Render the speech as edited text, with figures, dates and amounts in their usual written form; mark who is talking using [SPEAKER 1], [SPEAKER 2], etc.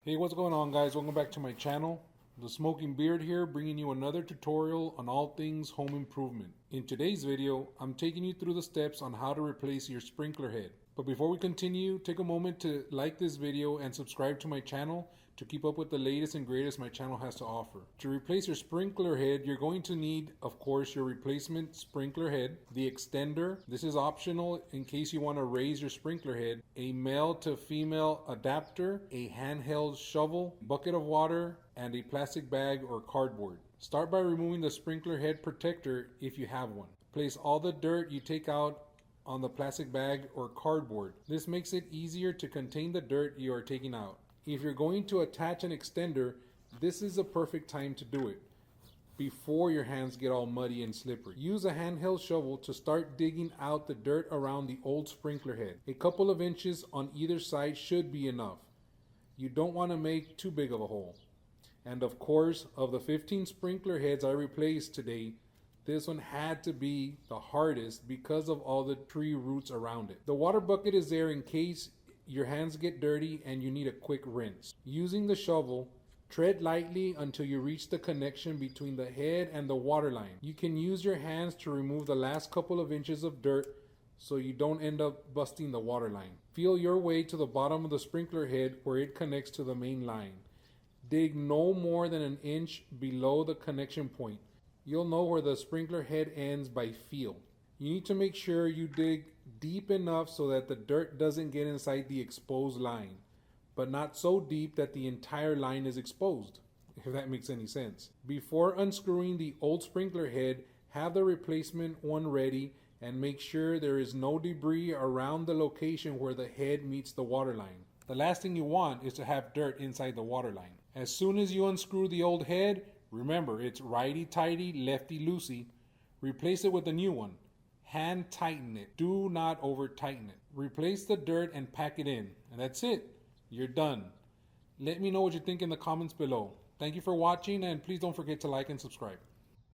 [SPEAKER 1] Hey, what's going on, guys? Welcome back to my channel. The Smoking Beard here, bringing you another tutorial on all things home improvement. In today's video, I'm taking you through the steps on how to replace your sprinkler head. But before we continue, take a moment to like this video and subscribe to my channel to keep up with the latest and greatest my channel has to offer. To replace your sprinkler head, you're going to need, of course, your replacement sprinkler head, the extender. This is optional in case you want to raise your sprinkler head, a male to female adapter, a handheld shovel, bucket of water, and a plastic bag or cardboard. Start by removing the sprinkler head protector if you have one. Place all the dirt you take out on the plastic bag or cardboard. This makes it easier to contain the dirt you are taking out. If you're going to attach an extender, this is the perfect time to do it before your hands get all muddy and slippery. Use a handheld shovel to start digging out the dirt around the old sprinkler head. A couple of inches on either side should be enough. You don't want to make too big of a hole. And of course, of the 15 sprinkler heads I replaced today, this one had to be the hardest because of all the tree roots around it. The water bucket is there in case your hands get dirty and you need a quick rinse. Using the shovel, tread lightly until you reach the connection between the head and the water line. You can use your hands to remove the last couple of inches of dirt so you don't end up busting the water line. Feel your way to the bottom of the sprinkler head where it connects to the main line. Dig no more than an inch below the connection point. You'll know where the sprinkler head ends by feel. You need to make sure you dig deep enough so that the dirt doesn't get inside the exposed line, but not so deep that the entire line is exposed, if that makes any sense. Before unscrewing the old sprinkler head, have the replacement one ready and make sure there is no debris around the location where the head meets the water line. The last thing you want is to have dirt inside the water line. As soon as you unscrew the old head, remember it's righty-tighty, lefty-loosey. Replace it with a new one. Hand tighten it. Do not over tighten it. Replace the dirt and pack it in. And that's it. You're done. Let me know what you think in the comments below. Thank you for watching, and please don't forget to like and subscribe.